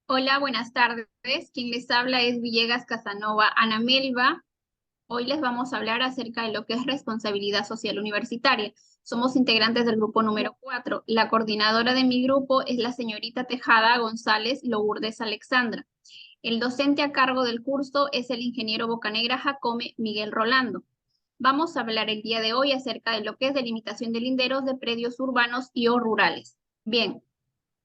Hola, buenas tardes. Quien les habla es Villegas Casanova Ana Melba. Hoy les vamos a hablar acerca de lo que es responsabilidad social universitaria. Somos integrantes del grupo número 4. La coordinadora de mi grupo es la señorita Tejada González Lourdes Alexandra. El docente a cargo del curso es el ingeniero Bocanegra Jacome Miguel Rolando. Vamos a hablar el día de hoy acerca de lo que es delimitación de linderos de predios urbanos y o rurales. Bien,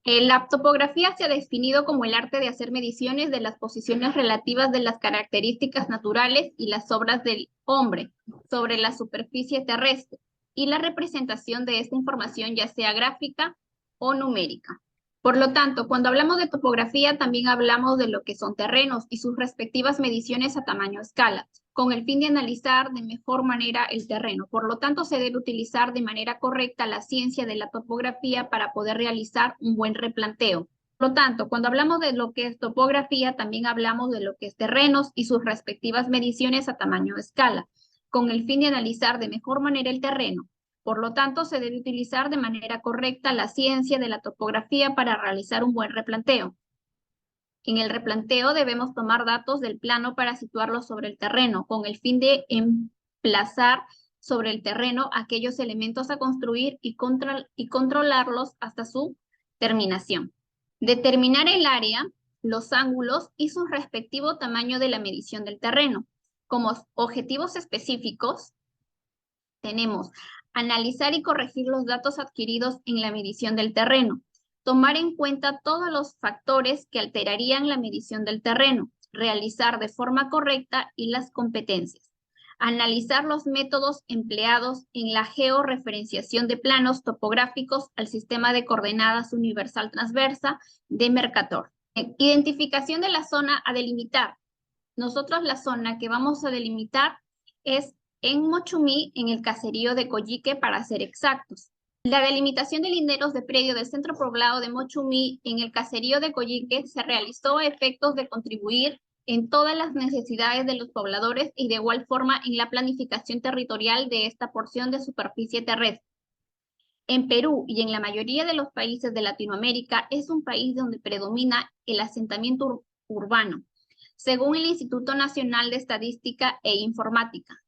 la topografía se ha definido como el arte de hacer mediciones de las posiciones relativas de las características naturales y las obras del hombre sobre la superficie terrestre y la representación de esta información ya sea gráfica o numérica. Por lo tanto, cuando hablamos de topografía, también hablamos de lo que son terrenos y sus respectivas mediciones a tamaño escala, con el fin de analizar de mejor manera el terreno. Por lo tanto, se debe utilizar de manera correcta la ciencia de la topografía para poder realizar un buen replanteo. Por lo tanto, cuando hablamos de lo que es topografía, también hablamos de lo que es terrenos y sus respectivas mediciones a tamaño escala, con el fin de analizar de mejor manera el terreno. Por lo tanto, se debe utilizar de manera correcta la ciencia de la topografía para realizar un buen replanteo. En el replanteo debemos tomar datos del plano para situarlos sobre el terreno, con el fin de emplazar sobre el terreno aquellos elementos a construir y controlarlos hasta su terminación. Determinar el área, los ángulos y su respectivo tamaño de la medición del terreno. Como objetivos específicos, tenemos analizar y corregir los datos adquiridos en la medición del terreno, tomar en cuenta todos los factores que alterarían la medición del terreno, realizar de forma correcta y las competencias, analizar los métodos empleados en la georreferenciación de planos topográficos al sistema de coordenadas universal transversa de Mercator. Identificación de la zona a delimitar. Nosotros la zona que vamos a delimitar es en Mochumí, en el caserío de Coyique, para ser exactos. La delimitación de linderos de predio del centro poblado de Mochumí en el caserío de Coyique se realizó a efectos de contribuir en todas las necesidades de los pobladores y de igual forma en la planificación territorial de esta porción de superficie terrestre. En Perú y en la mayoría de los países de Latinoamérica es un país donde predomina el asentamiento urbano, según el Instituto Nacional de Estadística e Informática.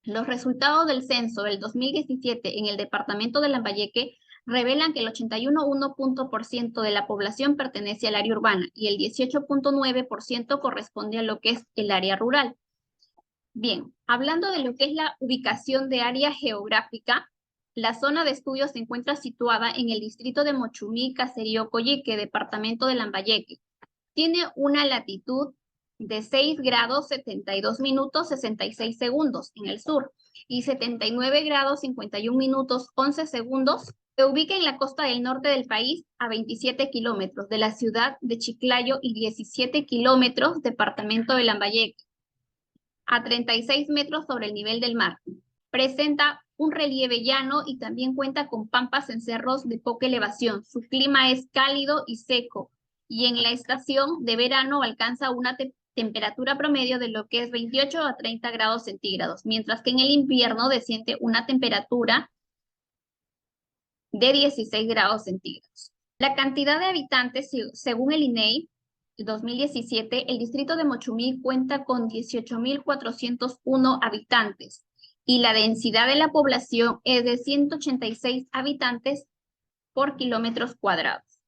Los resultados del censo del 2017 en el departamento de Lambayeque revelan que el 81,1% de la población pertenece al área urbana y el 18,9% corresponde a lo que es el área rural. Bien, hablando de lo que es la ubicación de área geográfica, la zona de estudio se encuentra situada en el distrito de Mochumí, Caserío Coyique, departamento de Lambayeque. Tiene una latitud de 6 grados 72 minutos 66 segundos en el sur y 79 grados 51 minutos 11 segundos. Se ubica en la costa del norte del país a 27 kilómetros de la ciudad de Chiclayo y 17 kilómetros departamento de Lambayeque, a 36 metros sobre el nivel del mar. Presenta un relieve llano y también cuenta con pampas en cerros de poca elevación. Su clima es cálido y seco y en la estación de verano alcanza una temperatura promedio de lo que es 28 a 30 grados centígrados, mientras que en el invierno desciende una temperatura de 16 grados centígrados. La cantidad de habitantes, según el INEI, 2017, el distrito de Mochumí cuenta con 18,401 habitantes y la densidad de la población es de 186 habitantes por kilómetros cuadrados.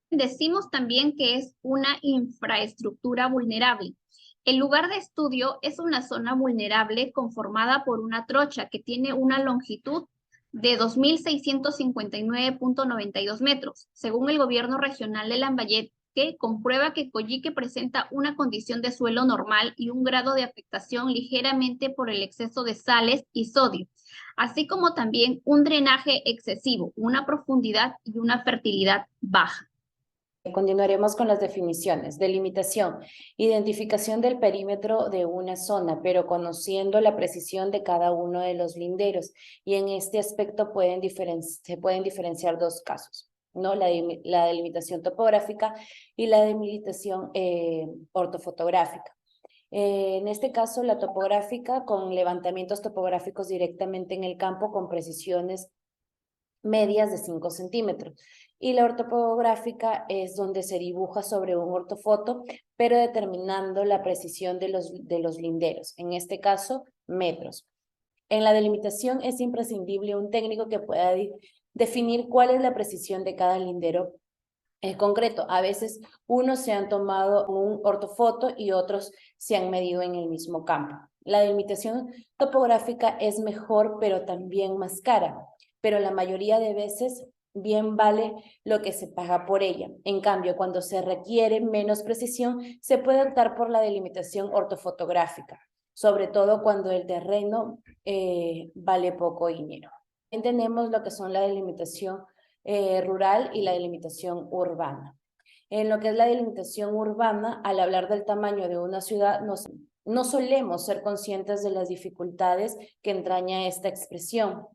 Decimos también que es una infraestructura vulnerable. El lugar de estudio es una zona vulnerable conformada por una trocha que tiene una longitud de 2,659,92 metros, según el gobierno regional de Lambayeque, que comprueba que Coyique presenta una condición de suelo normal y un grado de afectación ligeramente por el exceso de sales y sodio, así como también un drenaje excesivo, una profundidad y una fertilidad baja. Continuaremos con las definiciones. Delimitación, identificación del perímetro de una zona, pero conociendo la precisión de cada uno de los linderos. Y en este aspecto se pueden diferenciar dos casos, ¿no? La delimitación topográfica y la delimitación ortofotográfica. En este caso, la topográfica con levantamientos topográficos directamente en el campo con precisiones medias de 5 centímetros. Y la ortopográfica es donde se dibuja sobre un ortofoto, pero determinando la precisión de los linderos, en este caso, metros. En la delimitación es imprescindible un técnico que pueda definir cuál es la precisión de cada lindero en concreto. A veces unos se han tomado un ortofoto y otros se han medido en el mismo campo. La delimitación topográfica es mejor, pero también más cara, pero la mayoría de veces bien vale lo que se paga por ella. En cambio, cuando se requiere menos precisión, se puede optar por la delimitación ortofotográfica, sobre todo cuando el terreno vale poco dinero. También tenemos lo que son la delimitación rural y la delimitación urbana. En lo que es la delimitación urbana, al hablar del tamaño de una ciudad, no solemos ser conscientes de las dificultades que entraña esta expresión.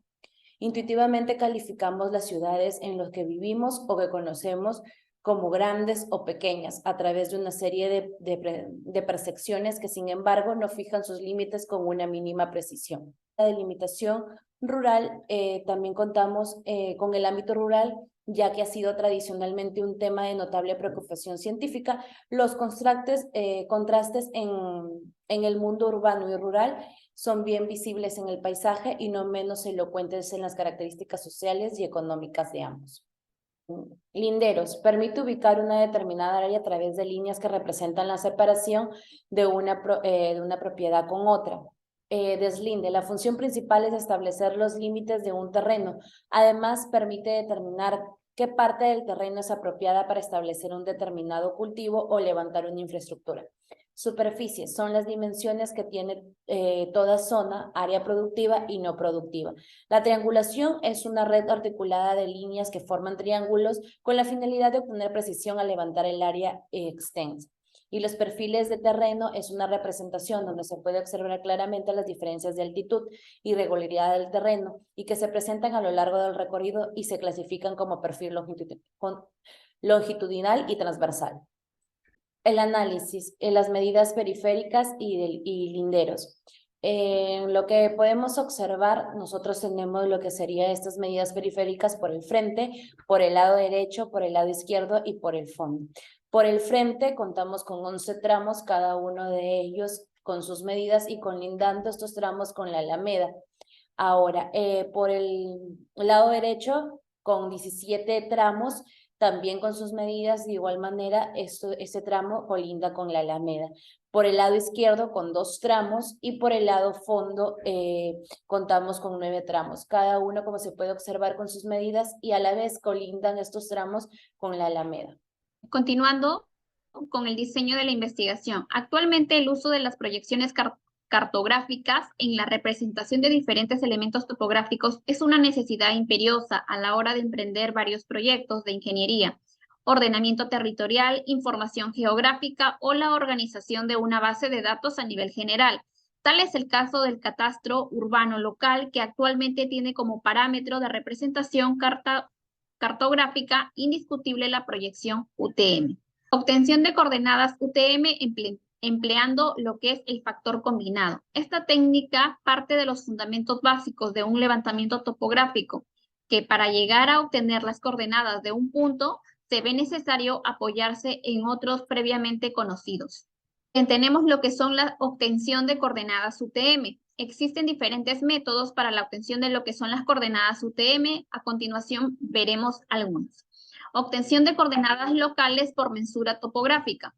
Intuitivamente calificamos las ciudades en las que vivimos o que conocemos como grandes o pequeñas a través de una serie de percepciones que, sin embargo, no fijan sus límites con una mínima precisión. La delimitación rural, también contamos con el ámbito rural, ya que ha sido tradicionalmente un tema de notable preocupación científica. Los contrastes en el mundo urbano y rural son bien visibles en el paisaje y no menos elocuentes en las características sociales y económicas de ambos. Linderos. Permite ubicar una determinada área a través de líneas que representan la separación de una propiedad con otra. Deslinde. La función principal es establecer los límites de un terreno. Además, permite determinar qué parte del terreno es apropiada para establecer un determinado cultivo o levantar una infraestructura. Superficies son las dimensiones que tiene toda zona, área productiva y no productiva. La triangulación es una red articulada de líneas que forman triángulos con la finalidad de obtener precisión al levantar el área extensa. Y los perfiles de terreno es una representación donde se puede observar claramente las diferencias de altitud y regularidad del terreno y que se presentan a lo largo del recorrido y se clasifican como perfil longitudinal y transversal. El análisis, las medidas periféricas y linderos. Lo que podemos observar, nosotros tenemos lo que serían estas medidas periféricas por el frente, por el lado derecho, por el lado izquierdo y por el fondo. Por el frente contamos con 11 tramos, cada uno de ellos con sus medidas y colindando estos tramos con la alameda. Ahora, por el lado derecho, con 17 tramos, también con sus medidas, de igual manera, este tramo colinda con la alameda. Por el lado izquierdo, con 2 tramos, y por el lado fondo, contamos con 9 tramos. Cada uno, como se puede observar, con sus medidas, y a la vez colindan estos tramos con la alameda. Continuando con el diseño de la investigación. Actualmente el uso de las proyecciones cartográficas en la representación de diferentes elementos topográficos es una necesidad imperiosa a la hora de emprender varios proyectos de ingeniería, ordenamiento territorial, información geográfica o la organización de una base de datos a nivel general. Tal es el caso del catastro urbano local, que actualmente tiene como parámetro de representación cartográfica indiscutible la proyección UTM. Obtención de coordenadas UTM empleando lo que es el factor combinado. Esta técnica parte de los fundamentos básicos de un levantamiento topográfico, que para llegar a obtener las coordenadas de un punto se ve necesario apoyarse en otros previamente conocidos. Tenemos lo que son la obtención de coordenadas UTM. Existen diferentes métodos para la obtención de lo que son las coordenadas UTM. A continuación veremos algunos. Obtención de coordenadas locales por mensura topográfica.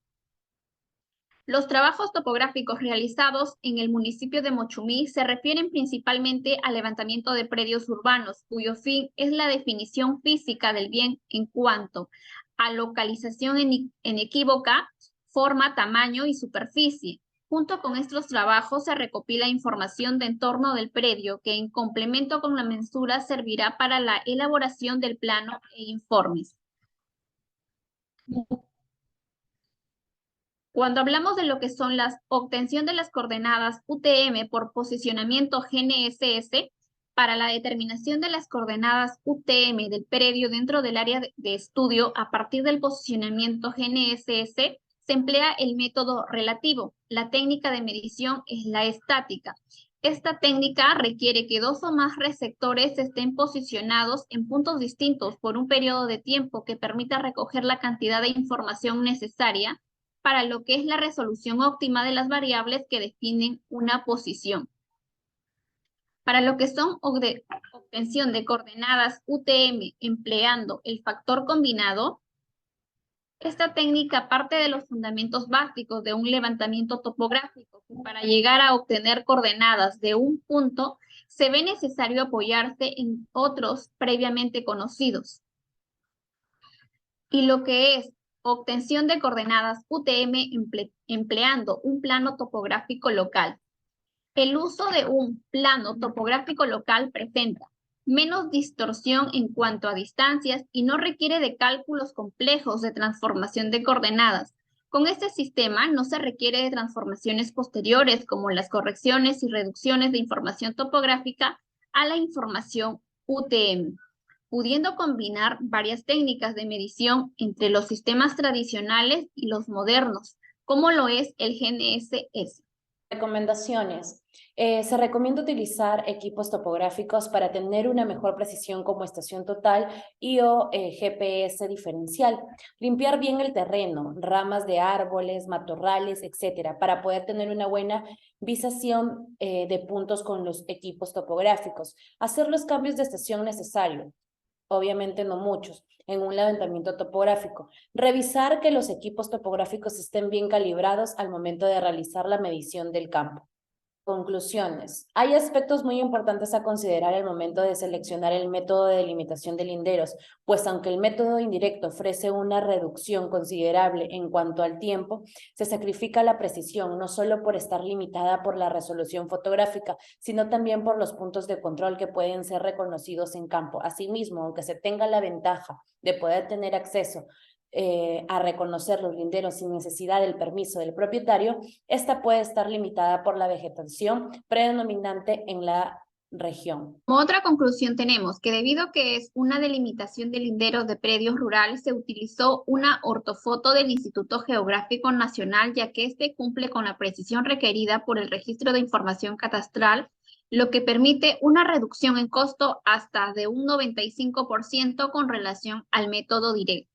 Los trabajos topográficos realizados en el municipio de Mochumí se refieren principalmente al levantamiento de predios urbanos, cuyo fin es la definición física del bien en cuanto a localización inequívoca, forma, tamaño y superficie. Junto con estos trabajos se recopila información de entorno del predio que en complemento con la mensura servirá para la elaboración del plano e informes. Cuando hablamos de lo que son la obtención de las coordenadas UTM por posicionamiento GNSS, para la determinación de las coordenadas UTM del predio dentro del área de estudio a partir del posicionamiento GNSS, se emplea el método relativo. La técnica de medición es la estática. Esta técnica requiere que dos o más receptores estén posicionados en puntos distintos por un periodo de tiempo que permita recoger la cantidad de información necesaria para lo que es la resolución óptima de las variables que definen una posición. Para lo que son obtención de coordenadas UTM empleando el factor combinado, esta técnica parte de los fundamentos básicos de un levantamiento topográfico, que para llegar a obtener coordenadas de un punto se ve necesario apoyarse en otros previamente conocidos. Y lo que es obtención de coordenadas UTM empleando un plano topográfico local. El uso de un plano topográfico local presenta menos distorsión en cuanto a distancias y no requiere de cálculos complejos de transformación de coordenadas. Con este sistema no se requiere de transformaciones posteriores como las correcciones y reducciones de información topográfica a la información UTM, pudiendo combinar varias técnicas de medición entre los sistemas tradicionales y los modernos, como lo es el GNSS. Recomendaciones. Se recomienda utilizar equipos topográficos para tener una mejor precisión como estación total y o GPS diferencial. Limpiar bien el terreno, ramas de árboles, matorrales, etcétera, para poder tener una buena visación de puntos con los equipos topográficos. Hacer los cambios de estación necesarios. Obviamente no muchos, en un levantamiento topográfico. Revisar que los equipos topográficos estén bien calibrados al momento de realizar la medición del campo. Conclusiones. Hay aspectos muy importantes a considerar al momento de seleccionar el método de delimitación de linderos, pues aunque el método indirecto ofrece una reducción considerable en cuanto al tiempo, se sacrifica la precisión, no solo por estar limitada por la resolución fotográfica, sino también por los puntos de control que pueden ser reconocidos en campo. Asimismo, aunque se tenga la ventaja de poder tener acceso a reconocer los linderos sin necesidad del permiso del propietario, esta puede estar limitada por la vegetación predominante en la región. Como otra conclusión tenemos que debido a que es una delimitación de linderos de predios rurales, se utilizó una ortofoto del Instituto Geográfico Nacional, ya que este cumple con la precisión requerida por el Registro de Información Catastral, lo que permite una reducción en costo hasta de un 95% con relación al método directo.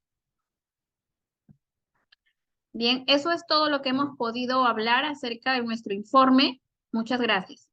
Bien, eso es todo lo que hemos podido hablar acerca de nuestro informe. Muchas gracias.